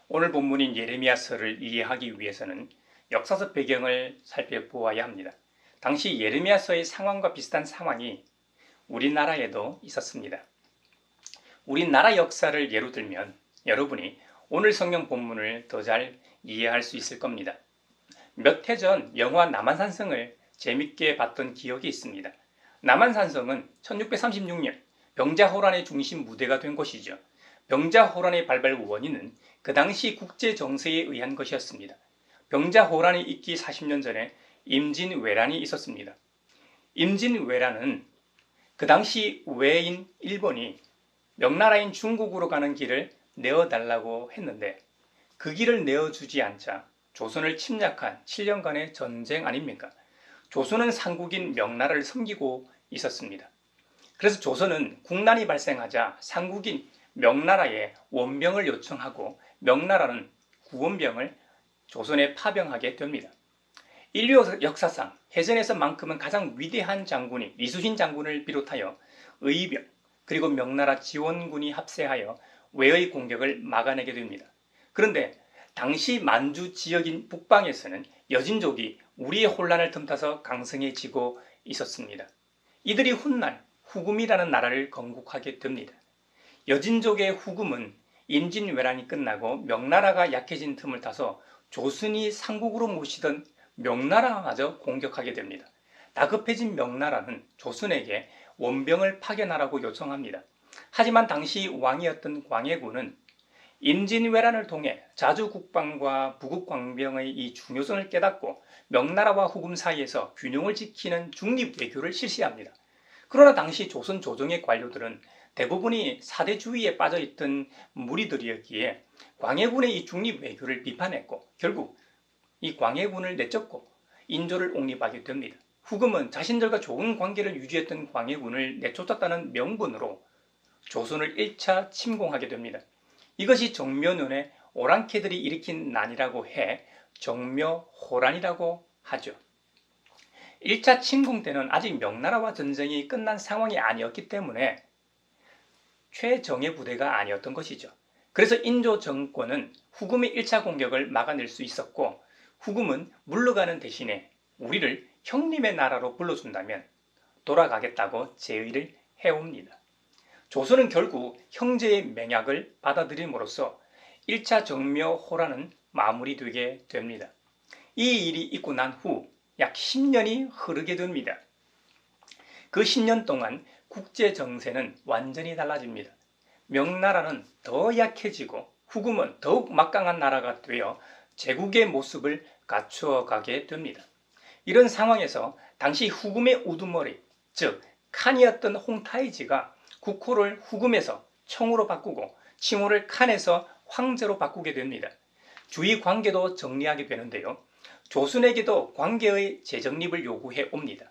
오늘 본문인 예레미야서를 이해하기 위해서는 역사적 배경을 살펴보아야 합니다. 당시 예레미야서의 상황과 비슷한 상황이 우리나라에도 있었습니다. 우리나라 역사를 예로 들면 여러분이 오늘 성경 본문을 더 잘 이해할 수 있을 겁니다. 몇 해 전 영화 남한산성을 재밌게 봤던 기억이 있습니다. 남한산성은 1636년 병자호란의 중심 무대가 된 곳이죠. 병자호란의 발발 원인은 그 당시 국제 정세에 의한 것이었습니다. 병자호란이 있기 40년 전에 임진왜란이 있었습니다. 임진왜란은 그 당시 외인 일본이 명나라인 중국으로 가는 길을 내어달라고 했는데 그 길을 내어주지 않자 조선을 침략한 7년간의 전쟁 아닙니까? 조선은 상국인 명나라를 섬기고 있었습니다. 그래서 조선은 국난이 발생하자 상국인 명나라에 원병을 요청하고 명나라는 구원병을 조선에 파병하게 됩니다. 인류 역사상 해전에서만큼은 가장 위대한 장군이 이순신 장군을 비롯하여 의병 그리고 명나라 지원군이 합세하여 외의 공격을 막아내게 됩니다. 그런데 당시 만주 지역인 북방에서는 여진족이 우리의 혼란을 틈타서 강성해지고 있었습니다. 이들이 훗날 후금이라는 나라를 건국하게 됩니다. 여진족의 후금은 임진왜란이 끝나고 명나라가 약해진 틈을 타서 조선이 상국으로 모시던 명나라마저 공격하게 됩니다. 다급해진 명나라는 조선에게 원병을 파견하라고 요청합니다. 하지만 당시 왕이었던 광해군은 임진왜란을 통해 자주국방과 부국광병의 이 중요성을 깨닫고 명나라와 후금 사이에서 균형을 지키는 중립외교를 실시합니다. 그러나 당시 조선 조정의 관료들은 대부분이 사대주의에 빠져있던 무리들이었기에 광해군의 이 중립외교를 비판했고 결국 이 광해군을 내쫓고 인조를 옹립하게 됩니다. 후금은 자신들과 좋은 관계를 유지했던 광해군을 내쫓았다는 명분으로 조선을 1차 침공하게 됩니다. 이것이 정묘년에 오랑캐들이 일으킨 난이라고 해 정묘호란이라고 하죠. 1차 침공 때는 아직 명나라와 전쟁이 끝난 상황이 아니었기 때문에 최정예 부대가 아니었던 것이죠. 그래서 인조 정권은 후금의 1차 공격을 막아낼 수 있었고 후금은 물러가는 대신에 우리를 형님의 나라로 불러준다면 돌아가겠다고 제의를 해옵니다. 조선은 결국 형제의 맹약을 받아들임으로써 1차 정묘호란은 마무리되게 됩니다. 이 일이 있고 난 후 약 10년이 흐르게 됩니다. 그 10년 동안 국제 정세는 완전히 달라집니다. 명나라는 더 약해지고 후금은 더욱 막강한 나라가 되어 제국의 모습을 갖추어가게 됩니다. 이런 상황에서 당시 후금의 우두머리, 즉 칸이었던 홍타이지가 국호를 후금에서 청으로 바꾸고 칭호를 칸에서 황제로 바꾸게 됩니다. 주위 관계도 정리하게 되는데요. 조선에게도 관계의 재정립을 요구해 옵니다.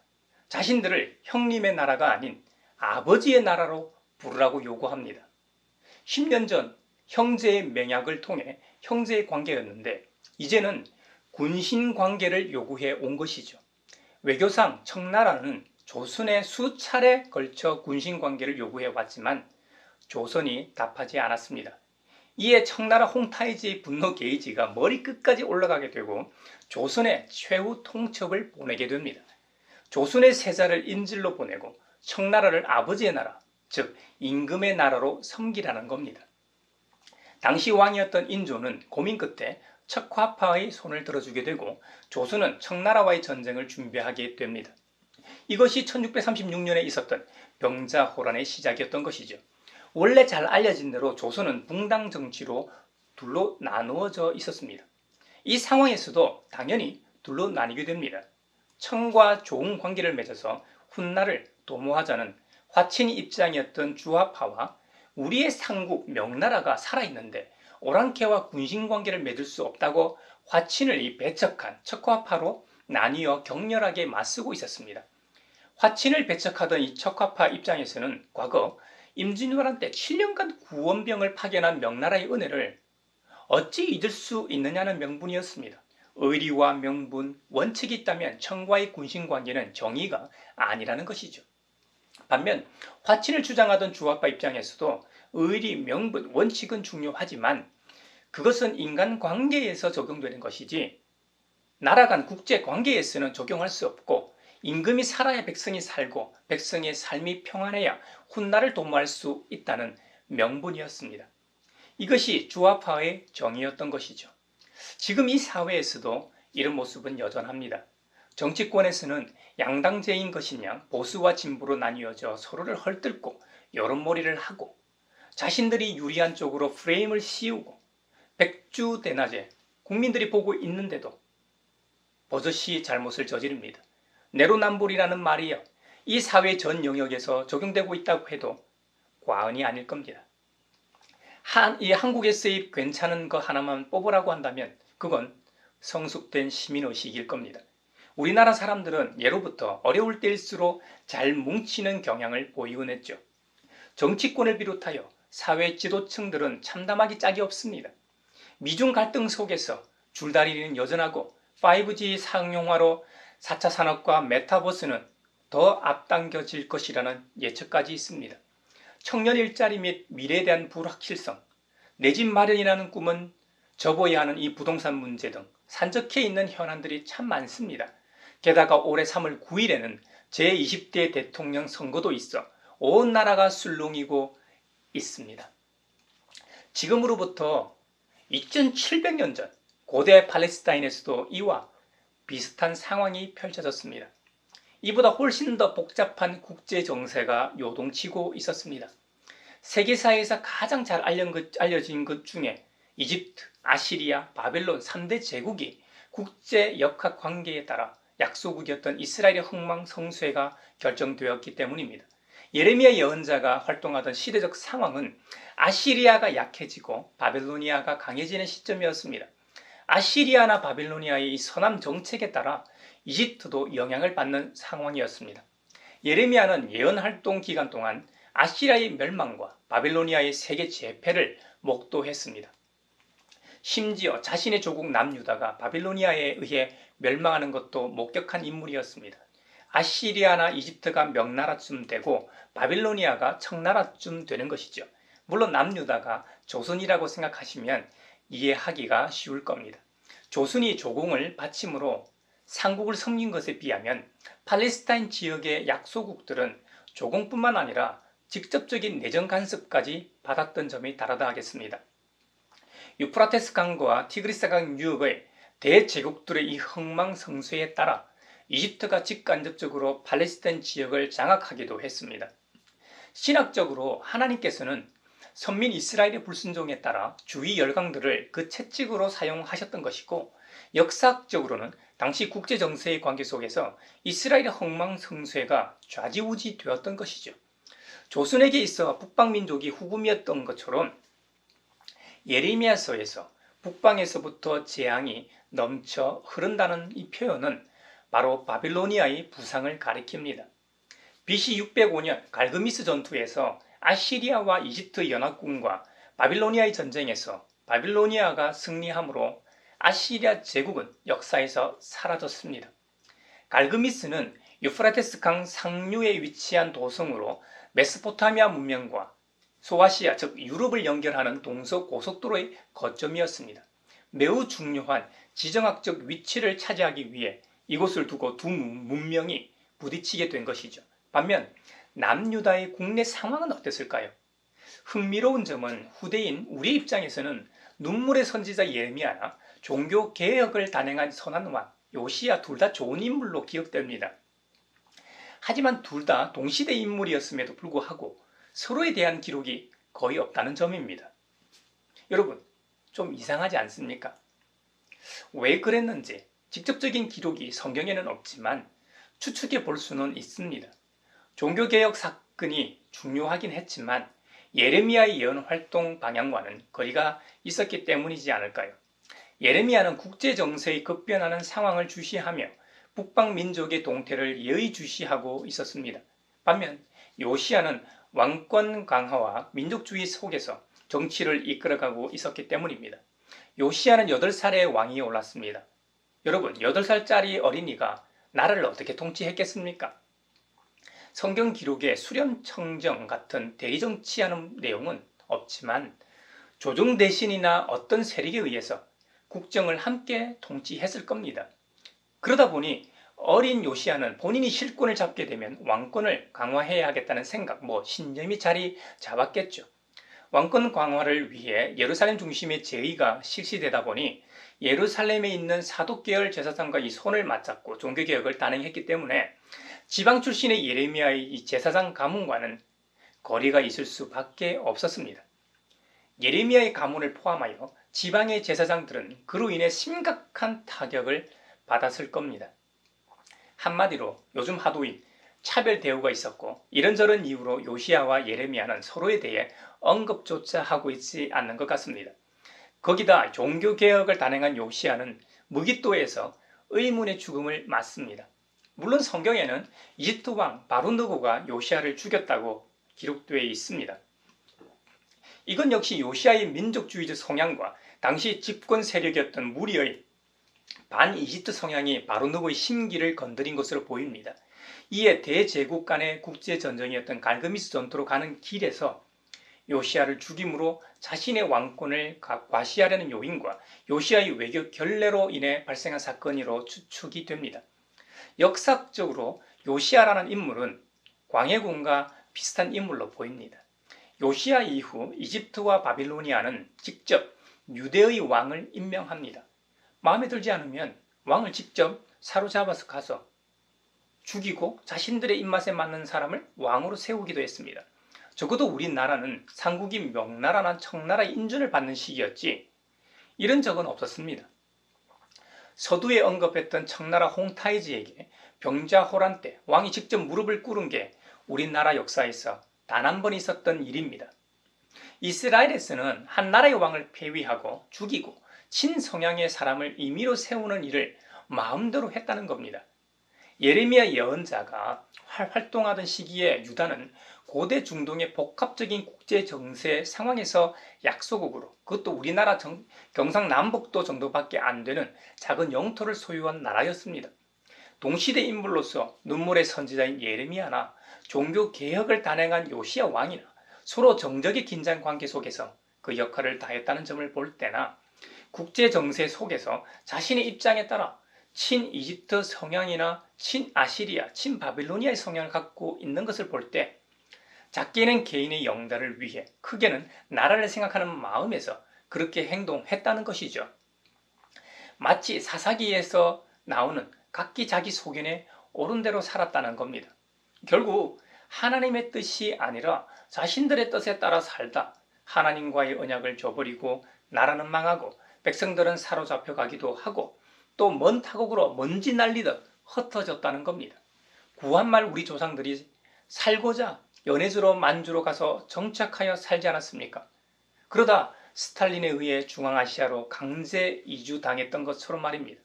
자신들을 형님의 나라가 아닌 아버지의 나라로 부르라고 요구합니다. 10년 전 형제의 맹약을 통해 형제의 관계였는데 이제는 군신 관계를 요구해 온 것이죠. 외교상 청나라는 조선에 수차례 걸쳐 군신 관계를 요구해 왔지만 조선이 답하지 않았습니다. 이에 청나라 홍타이지의 분노 게이지가 머리끝까지 올라가게 되고 조선에 최후 통첩을 보내게 됩니다. 조선의 세자를 인질로 보내고 청나라를 아버지의 나라, 즉 임금의 나라로 섬기라는 겁니다. 당시 왕이었던 인조는 고민 끝에 척화파의 손을 들어주게 되고 조선은 청나라와의 전쟁을 준비하게 됩니다. 이것이 1636년에 있었던 병자호란의 시작이었던 것이죠. 원래 잘 알려진 대로 조선은 붕당 정치로 둘로 나누어져 있었습니다. 이 상황에서도 당연히 둘로 나뉘게 됩니다. 청과 좋은 관계를 맺어서 훗날을 도모하자는 화친의 입장이었던 주화파와 우리의 상국 명나라가 살아있는데 오랑캐와 군신관계를 맺을 수 없다고 화친을 배척한 척화파로 나뉘어 격렬하게 맞서고 있었습니다. 화친을 배척하던 이 척화파 입장에서는 과거 임진왜란 때 7년간 구원병을 파견한 명나라의 은혜를 어찌 잊을 수 있느냐는 명분이었습니다. 의리와 명분, 원칙이 있다면 청과의 군신관계는 정의가 아니라는 것이죠. 반면 화친을 주장하던 주화파 입장에서도 의리, 명분, 원칙은 중요하지만 그것은 인간관계에서 적용되는 것이지 나라 간 국제관계에서는 적용할 수 없고 임금이 살아야 백성이 살고 백성의 삶이 평안해야 훗날을 도모할 수 있다는 명분이었습니다. 이것이 주화파의 정의였던 것이죠. 지금 이 사회에서도 이런 모습은 여전합니다. 정치권에서는 양당제인 것이냐 보수와 진보로 나뉘어져 서로를 헐뜯고 여론몰이를 하고 자신들이 유리한 쪽으로 프레임을 씌우고 백주대낮에 국민들이 보고 있는데도 버젓이 잘못을 저지릅니다. 내로남불이라는 말이요. 이 사회 전 영역에서 적용되고 있다고 해도 과언이 아닐 겁니다. 이 한국에서의 괜찮은 거 하나만 뽑으라고 한다면 그건 성숙된 시민의식일 겁니다. 우리나라 사람들은 예로부터 어려울 때일수록 잘 뭉치는 경향을 보이곤 했죠. 정치권을 비롯하여 사회 지도층들은 참담하기 짝이 없습니다. 미중 갈등 속에서 줄다리기는 여전하고 5G 상용화로 4차 산업과 메타버스는 더 앞당겨질 것이라는 예측까지 있습니다. 청년 일자리 및 미래에 대한 불확실성, 내 집 마련이라는 꿈은 접어야 하는 이 부동산 문제 등 산적해 있는 현안들이 참 많습니다. 게다가 올해 3월 9일에는 제20대 대통령 선거도 있어 온 나라가 술렁이고 있습니다. 지금으로부터 2700년 전 고대 팔레스타인에서도 이와 비슷한 상황이 펼쳐졌습니다. 이보다 훨씬 더 복잡한 국제 정세가 요동치고 있었습니다. 세계사에서 가장 잘 알려진 것 중에 이집트, 아시리아, 바벨론 3대 제국이 국제 역학 관계에 따라 약소국이었던 이스라엘의 흥망성쇠가 결정되었기 때문입니다. 예레미야 예언자가 활동하던 시대적 상황은 아시리아가 약해지고 바벨로니아가 강해지는 시점이었습니다. 아시리아나 바벨로니아의 선함 정책에 따라 이집트도 영향을 받는 상황이었습니다. 예레미야는 예언 활동 기간 동안 아시리아의 멸망과 바벨로니아의 세계 재패를 목도했습니다. 심지어 자신의 조국 남유다가 바빌로니아에 의해 멸망하는 것도 목격한 인물이었습니다. 아시리아나 이집트가 명나라쯤 되고 바빌로니아가 청나라쯤 되는 것이죠. 물론 남유다가 조선이라고 생각하시면 이해하기가 쉬울 겁니다. 조선이 조공을 받침으로 삼국을 섬긴 것에 비하면 팔레스타인 지역의 약소국들은 조공뿐만 아니라 직접적인 내정 간섭까지 받았던 점이 다르다 하겠습니다. 유프라테스 강과 티그리스 강 유역의 대제국들의 이 흥망성쇠에 따라 이집트가 직간접적으로 팔레스타인 지역을 장악하기도 했습니다. 신학적으로 하나님께서는 선민 이스라엘의 불순종에 따라 주위 열강들을 그 채찍으로 사용하셨던 것이고 역사적으로는 당시 국제정세의 관계 속에서 이스라엘의 흥망성쇠가 좌지우지 되었던 것이죠. 조선에게 있어 북방민족이 후금이었던 것처럼 예레미야서에서 북방에서부터 재앙이 넘쳐 흐른다는 이 표현은 바로 바빌로니아의 부상을 가리킵니다. BC 605년 갈그미스 전투에서 아시리아와 이집트 연합군과 바빌로니아의 전쟁에서 바빌로니아가 승리함으로 아시리아 제국은 역사에서 사라졌습니다. 갈그미스는 유프라테스 강 상류에 위치한 도성으로 메소포타미아 문명과 소아시아 즉 유럽을 연결하는 동서고속도로의 거점이었습니다. 매우 중요한 지정학적 위치를 차지하기 위해 이곳을 두고 두 문명이 부딪히게 된 것이죠. 반면 남유다의 국내 상황은 어땠을까요? 흥미로운 점은 후대인 우리 입장에서는 눈물의 선지자 예레미야나 종교개혁을 단행한 선한왕 요시야 둘 다 좋은 인물로 기억됩니다. 하지만 둘 다 동시대 인물이었음에도 불구하고 서로에 대한 기록이 거의 없다는 점입니다. 여러분, 좀 이상하지 않습니까? 왜 그랬는지 직접적인 기록이 성경에는 없지만 추측해 볼 수는 있습니다. 종교개혁 사건이 중요하긴 했지만 예레미야의 예언 활동 방향과는 거리가 있었기 때문이지 않을까요? 예레미야는 국제정세의 급변하는 상황을 주시하며 북방 민족의 동태를 예의주시하고 있었습니다. 반면 요시야는 왕권 강화와 민족주의 속에서 정치를 이끌어가고 있었기 때문입니다. 요시야는 8살의 왕위에 올랐습니다. 여러분, 8살짜리 어린이가 나라를 어떻게 통치했겠습니까? 성경 기록에 수렴청정 같은 대리정치하는 내용은 없지만 조정 대신이나 어떤 세력에 의해서 국정을 함께 통치했을 겁니다. 그러다 보니 어린 요시야는 본인이 실권을 잡게 되면 왕권을 강화해야 하겠다는 생각, 신념이 자리 잡았겠죠. 왕권 강화를 위해 예루살렘 중심의 제의가 실시되다 보니 예루살렘에 있는 사독계열 제사장과 이 손을 맞잡고 종교개혁을 단행했기 때문에 지방 출신의 예레미야의 이 제사장 가문과는 거리가 있을 수밖에 없었습니다. 예레미야의 가문을 포함하여 지방의 제사장들은 그로 인해 심각한 타격을 받았을 겁니다. 한마디로 요즘 하도인 차별 대우가 있었고 이런저런 이유로 요시야와 예레미야는 서로에 대해 언급조차 하고 있지 않는 것 같습니다. 거기다 종교개혁을 단행한 요시야는 무기또에서 의문의 죽음을 맞습니다. 물론 성경에는 이집트 왕 바로느고가 요시야를 죽였다고 기록되어 있습니다. 이건 역시 요시야의 민족주의적 성향과 당시 집권 세력이었던 무리의 반이집트 성향이 바로느고의 심기를 건드린 것으로 보입니다. 이에 대제국 간의 국제전쟁이었던 갈그미스 전투로 가는 길에서 요시야를 죽임으로 자신의 왕권을 과시하려는 요인과 요시야의 외교 결례로 인해 발생한 사건으로 추측이 됩니다. 역사적으로 요시야라는 인물은 광해군과 비슷한 인물로 보입니다. 요시야 이후 이집트와 바빌로니아는 직접 유대의 왕을 임명합니다. 마음에 들지 않으면 왕을 직접 사로잡아서 가서 죽이고 자신들의 입맛에 맞는 사람을 왕으로 세우기도 했습니다. 적어도 우리나라는 삼국이 명나라나 청나라의 인준을 받는 시기였지 이런 적은 없었습니다. 서두에 언급했던 청나라 홍타이지에게 병자호란 때 왕이 직접 무릎을 꿇은 게 우리나라 역사에서 단 한 번 있었던 일입니다. 이스라엘에서는 한 나라의 왕을 폐위하고 죽이고 친성향의 사람을 임의로 세우는 일을 마음대로 했다는 겁니다. 예레미야 예언자가 활동하던 시기에 유다는 고대 중동의 복합적인 국제 정세 상황에서 약소국으로, 그것도 우리나라 경상남북도 정도밖에 안 되는 작은 영토를 소유한 나라였습니다. 동시대 인물로서 눈물의 선지자인 예레미야나 종교개혁을 단행한 요시야 왕이나 서로 정적의 긴장 관계 속에서 그 역할을 다했다는 점을 볼 때나 국제 정세 속에서 자신의 입장에 따라 친이집트 성향이나 친아시리아, 친바빌로니아의 성향을 갖고 있는 것을 볼 때 작게는 개인의 영달을 위해 크게는 나라를 생각하는 마음에서 그렇게 행동했다는 것이죠. 마치 사사기에서 나오는 각기 자기 소견에 옳은 대로 살았다는 겁니다. 결국 하나님의 뜻이 아니라 자신들의 뜻에 따라 살다 하나님과의 언약을 저버리고 나라는 망하고 백성들은 사로잡혀 가기도 하고 또 먼 타국으로 먼지 날리듯 흩어졌다는 겁니다. 구한말 우리 조상들이 살고자 연해주로 만주로 가서 정착하여 살지 않았습니까? 그러다 스탈린에 의해 중앙아시아로 강제 이주당했던 것처럼 말입니다.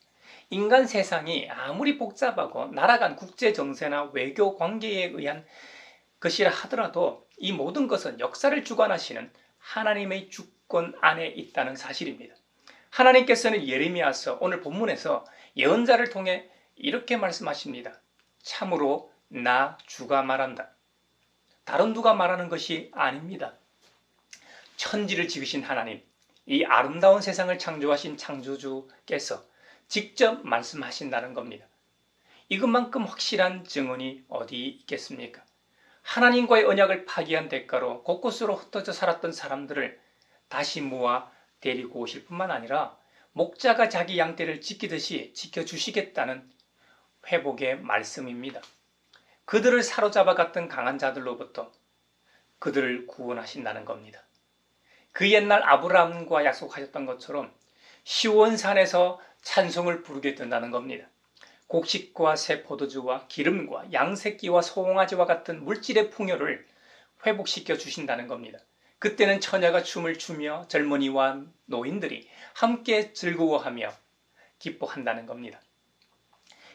인간 세상이 아무리 복잡하고 나라 간 국제 정세나 외교 관계에 의한 것이라 하더라도 이 모든 것은 역사를 주관하시는 하나님의 주권 안에 있다는 사실입니다. 하나님께서는 예레미야서 오늘 본문에서 예언자를 통해 이렇게 말씀하십니다. 참으로 나 주가 말한다. 다른 누가 말하는 것이 아닙니다. 천지를 지으신 하나님, 이 아름다운 세상을 창조하신 창조주께서 직접 말씀하신다는 겁니다. 이것만큼 확실한 증언이 어디 있겠습니까? 하나님과의 언약을 파기한 대가로 곳곳으로 흩어져 살았던 사람들을 다시 모아 데리고 오실 뿐만 아니라 목자가 자기 양떼를 지키듯이 지켜주시겠다는 회복의 말씀입니다. 그들을 사로잡아 갔던 강한 자들로부터 그들을 구원하신다는 겁니다. 그 옛날 아브라함과 약속하셨던 것처럼 시온산에서 찬송을 부르게 된다는 겁니다. 곡식과 새 포도주와 기름과 양새끼와 소홍아지와 같은 물질의 풍요를 회복시켜 주신다는 겁니다. 그때는 처녀가 춤을 추며 젊은이와 노인들이 함께 즐거워하며 기뻐한다는 겁니다.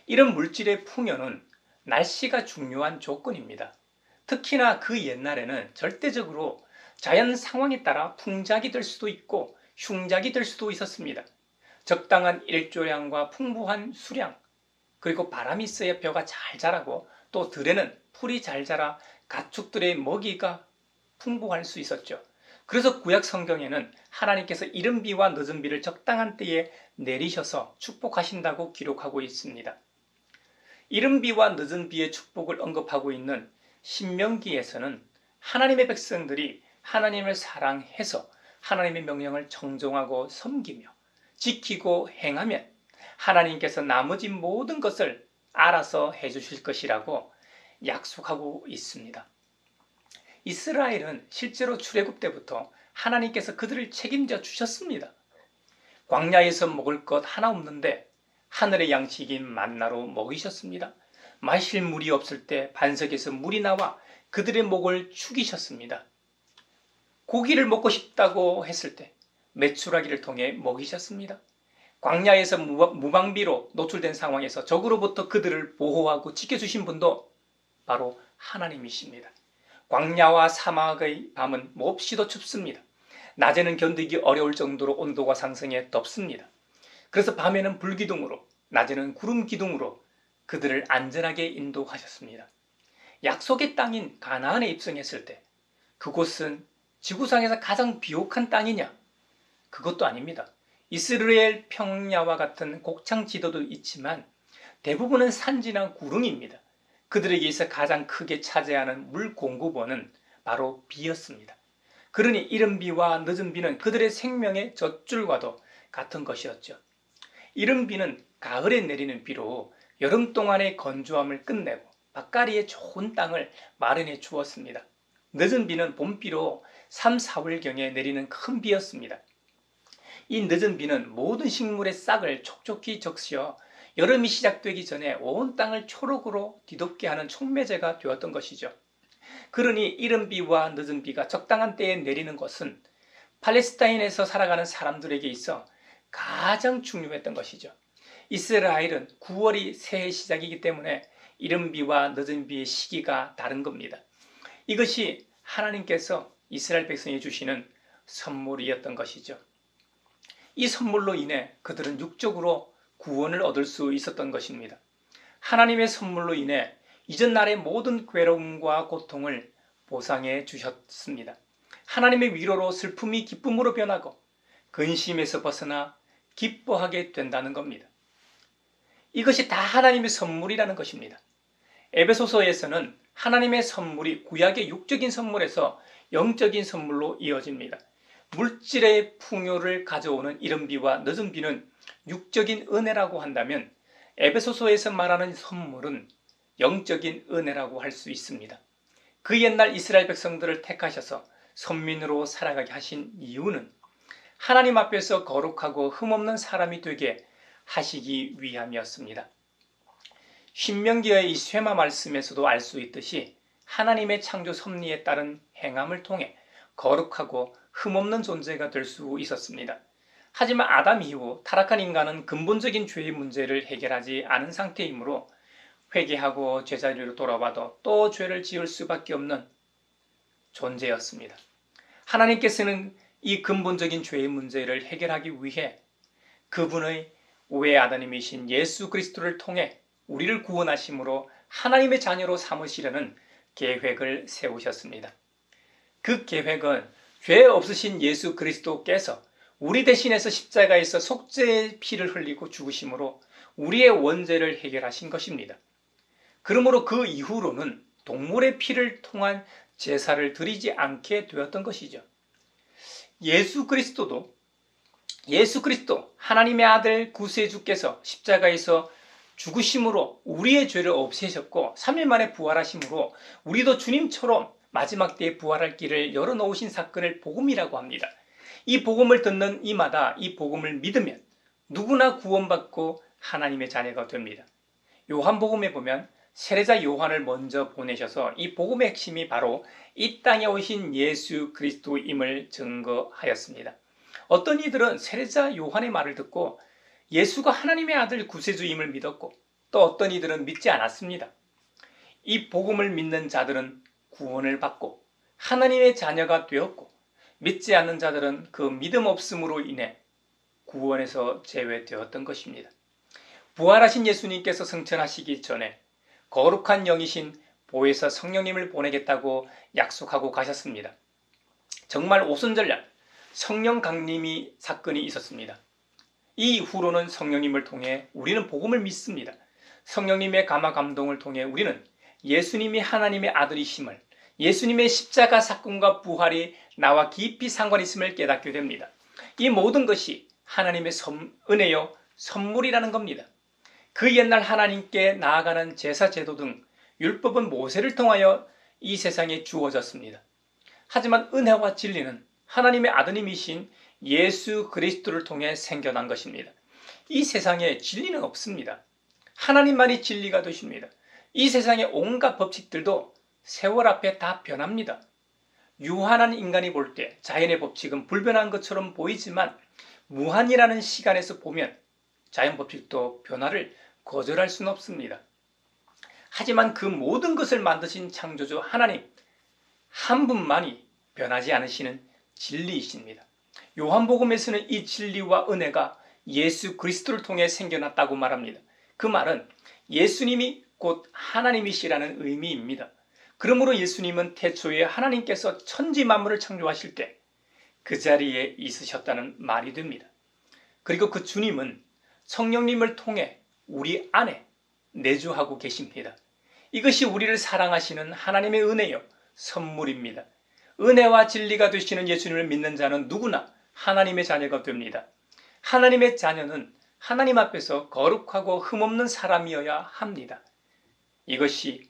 이런 물질의 풍요는 날씨가 중요한 조건입니다. 특히나 그 옛날에는 절대적으로 자연 상황에 따라 풍작이 될 수도 있고 흉작이 될 수도 있었습니다. 적당한 일조량과 풍부한 수량, 그리고 바람이 있어야 벼가 잘 자라고 또 들에는 풀이 잘 자라 가축들의 먹이가 풍부할 수 있었죠. 그래서 구약 성경에는 하나님께서 이른 비와 늦은 비를 적당한 때에 내리셔서 축복하신다고 기록하고 있습니다. 이른 비와 늦은 비의 축복을 언급하고 있는 신명기에서는 하나님의 백성들이 하나님을 사랑해서 하나님의 명령을 정정하고 섬기며 지키고 행하면 하나님께서 나머지 모든 것을 알아서 해주실 것이라고 약속하고 있습니다. 이스라엘은 실제로 출애굽 때부터 하나님께서 그들을 책임져 주셨습니다. 광야에서 먹을 것 하나 없는데 하늘의 양식인 만나로 먹이셨습니다. 마실 물이 없을 때 반석에서 물이 나와 그들의 목을 축이셨습니다. 고기를 먹고 싶다고 했을 때 메추라기를 통해 먹이셨습니다. 광야에서 무방비로 노출된 상황에서 적으로부터 그들을 보호하고 지켜주신 분도 바로 하나님이십니다. 광야와 사막의 밤은 몹시도 춥습니다. 낮에는 견디기 어려울 정도로 온도가 상승해 덥습니다. 그래서 밤에는 불기둥으로, 낮에는 구름 기둥으로 그들을 안전하게 인도하셨습니다. 약속의 땅인 가나안에 입성했을 때 그곳은 지구상에서 가장 비옥한 땅이냐? 그것도 아닙니다. 이스라엘 평야와 같은 곡창 지도도 있지만 대부분은 산지나 구릉입니다. 그들에게 있어 가장 크게 차지하는 물 공급원은 바로 비였습니다. 그러니 이른 비와 늦은 비는 그들의 생명의 젖줄과도 같은 것이었죠. 이른 비는 가을에 내리는 비로 여름 동안의 건조함을 끝내고 밭가리에 좋은 땅을 마련해 주었습니다. 늦은 비는 봄비로 3, 4월경에 내리는 큰 비였습니다. 이 늦은 비는 모든 식물의 싹을 촉촉히 적시어 여름이 시작되기 전에 온 땅을 초록으로 뒤덮게 하는 촉매제가 되었던 것이죠. 그러니 이른 비와 늦은 비가 적당한 때에 내리는 것은 팔레스타인에서 살아가는 사람들에게 있어 가장 중요했던 것이죠. 이스라엘은 9월이 새해 시작이기 때문에 이른 비와 늦은 비의 시기가 다른 겁니다. 이것이 하나님께서 이스라엘 백성에 주시는 선물이었던 것이죠. 이 선물로 인해 그들은 육적으로 구원을 얻을 수 있었던 것입니다. 하나님의 선물로 인해 이전 날의 모든 괴로움과 고통을 보상해 주셨습니다. 하나님의 위로로 슬픔이 기쁨으로 변하고 근심에서 벗어나 기뻐하게 된다는 겁니다. 이것이 다 하나님의 선물이라는 것입니다. 에베소서에서는 하나님의 선물이 구약의 육적인 선물에서 영적인 선물로 이어집니다. 물질의 풍요를 가져오는 이른 비와 늦은 비는 육적인 은혜라고 한다면 에베소서에서 말하는 선물은 영적인 은혜라고 할 수 있습니다. 그 옛날 이스라엘 백성들을 택하셔서 선민으로 살아가게 하신 이유는 하나님 앞에서 거룩하고 흠없는 사람이 되게 하시기 위함이었습니다. 신명기의 이 쇠마 말씀에서도 알 수 있듯이 하나님의 창조 섭리에 따른 행함을 통해 거룩하고 흠없는 존재가 될 수 있었습니다. 하지만 아담 이후 타락한 인간은 근본적인 죄의 문제를 해결하지 않은 상태이므로 회개하고 제자리로 돌아와도 또 죄를 지을 수밖에 없는 존재였습니다. 하나님께서는 이 근본적인 죄의 문제를 해결하기 위해 그분의 외아드님이신 예수 그리스도를 통해 우리를 구원하심으로 하나님의 자녀로 삼으시려는 계획을 세우셨습니다. 그 계획은 죄 없으신 예수 그리스도께서 우리 대신해서 십자가에서 속죄의 피를 흘리고 죽으심으로 우리의 원죄를 해결하신 것입니다. 그러므로 그 이후로는 동물의 피를 통한 제사를 드리지 않게 되었던 것이죠. 예수 그리스도 하나님의 아들 구세주께서 십자가에서 죽으심으로 우리의 죄를 없애셨고 3일 만에 부활하심으로 우리도 주님처럼 마지막 때에 부활할 길을 열어놓으신 사건을 복음이라고 합니다. 이 복음을 듣는 이마다 이 복음을 믿으면 누구나 구원받고 하나님의 자녀가 됩니다. 요한복음에 보면 세례자 요한을 먼저 보내셔서 이 복음의 핵심이 바로 이 땅에 오신 예수 그리스도임을 증거하였습니다. 어떤 이들은 세례자 요한의 말을 듣고 예수가 하나님의 아들 구세주임을 믿었고 또 어떤 이들은 믿지 않았습니다. 이 복음을 믿는 자들은 구원을 받고 하나님의 자녀가 되었고 믿지 않는 자들은 그 믿음 없음으로 인해 구원에서 제외되었던 것입니다. 부활하신 예수님께서 승천하시기 전에 거룩한 영이신 보혜사 성령님을 보내겠다고 약속하고 가셨습니다. 정말 오순절날 성령 강림이 사건이 있었습니다. 이 이후로는 성령님을 통해 우리는 복음을 믿습니다. 성령님의 감화 감동을 통해 우리는 예수님이 하나님의 아들이심을, 예수님의 십자가 사건과 부활이 나와 깊이 상관이 있음을 깨닫게 됩니다. 이 모든 것이 하나님의 은혜요 선물이라는 겁니다. 그 옛날 하나님께 나아가는 제사 제도 등 율법은 모세를 통하여 이 세상에 주어졌습니다. 하지만 은혜와 진리는 하나님의 아드님이신 예수 그리스도를 통해 생겨난 것입니다. 이 세상에 진리는 없습니다. 하나님만이 진리가 되십니다. 이 세상의 온갖 법칙들도 세월 앞에 다 변합니다. 유한한 인간이 볼 때 자연의 법칙은 불변한 것처럼 보이지만 무한이라는 시간에서 보면 자연 법칙도 변화를 거절할 수는 없습니다. 하지만 그 모든 것을 만드신 창조주 하나님 한 분만이 변하지 않으시는 진리이십니다. 요한복음에서는 이 진리와 은혜가 예수 그리스도를 통해 생겨났다고 말합니다. 그 말은 예수님이 곧 하나님이시라는 의미입니다. 그러므로 예수님은 태초에 하나님께서 천지 만물을 창조하실 때 그 자리에 있으셨다는 말이 됩니다. 그리고 그 주님은 성령님을 통해 우리 안에 내주하고 계십니다. 이것이 우리를 사랑하시는 하나님의 은혜요 선물입니다. 은혜와 진리가 되시는 예수님을 믿는 자는 누구나 하나님의 자녀가 됩니다. 하나님의 자녀는 하나님 앞에서 거룩하고 흠없는 사람이어야 합니다. 이것이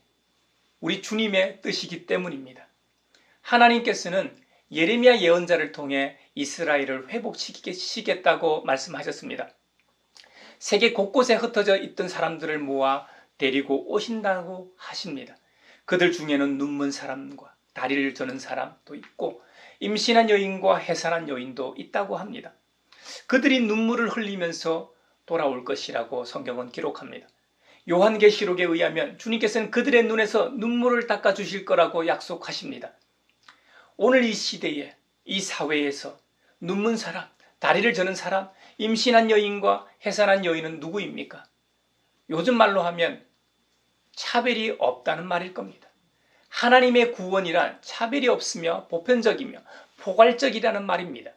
우리 주님의 뜻이기 때문입니다. 하나님께서는 예레미야 예언자를 통해 이스라엘을 회복시키겠다고 말씀하셨습니다. 세계 곳곳에 흩어져 있던 사람들을 모아 데리고 오신다고 하십니다. 그들 중에는 눈먼 사람과 다리를 저는 사람도 있고 임신한 여인과 해산한 여인도 있다고 합니다. 그들이 눈물을 흘리면서 돌아올 것이라고 성경은 기록합니다. 요한계시록에 의하면 주님께서는 그들의 눈에서 눈물을 닦아주실 거라고 약속하십니다. 오늘 이 시대에 이 사회에서 눈먼 사람, 다리를 저는 사람, 임신한 여인과 해산한 여인은 누구입니까? 요즘 말로 하면 차별이 없다는 말일 겁니다. 하나님의 구원이란 차별이 없으며 보편적이며 포괄적이라는 말입니다.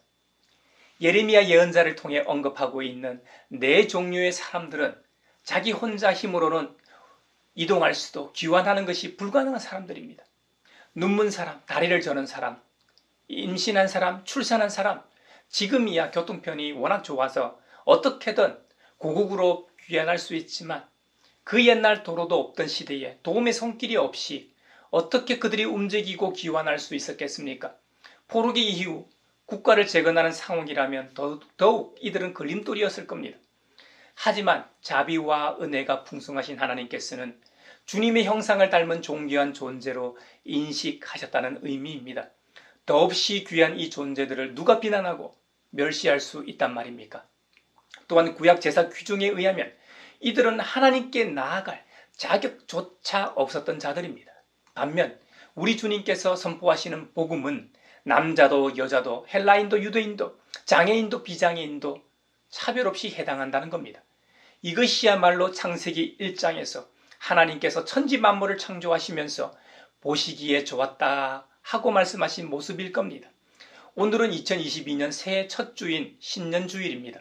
예레미야 예언자를 통해 언급하고 있는 네 종류의 사람들은 자기 혼자 힘으로는 이동할 수도 귀환하는 것이 불가능한 사람들입니다. 눈먼 사람, 다리를 저는 사람, 임신한 사람, 출산한 사람, 지금이야 교통편이 워낙 좋아서 어떻게든 고국으로 귀환할 수 있지만 그 옛날 도로도 없던 시대에 도움의 손길이 없이 어떻게 그들이 움직이고 귀환할 수 있었겠습니까? 포로기 이후 국가를 재건하는 상황이라면 더욱 이들은 걸림돌이었을 겁니다. 하지만 자비와 은혜가 풍성하신 하나님께서는 주님의 형상을 닮은 존귀한 존재로 인식하셨다는 의미입니다. 더없이 귀한 이 존재들을 누가 비난하고 멸시할 수 있단 말입니까? 또한 구약 제사 규정에 의하면 이들은 하나님께 나아갈 자격조차 없었던 자들입니다. 반면 우리 주님께서 선포하시는 복음은 남자도 여자도 헬라인도 유대인도 장애인도 비장애인도 차별 없이 해당한다는 겁니다. 이것이야말로 창세기 1장에서 하나님께서 천지 만물을 창조하시면서 보시기에 좋았다 하고 말씀하신 모습일 겁니다. 오늘은 2022년 새해 첫 주인 신년주일입니다.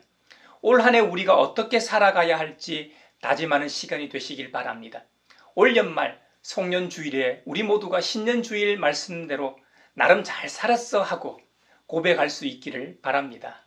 올 한 해 우리가 어떻게 살아가야 할지 다짐하는 시간이 되시길 바랍니다. 올 연말 송년주일에 우리 모두가 신년주일 말씀대로 나름 잘 살았어 하고 고백할 수 있기를 바랍니다.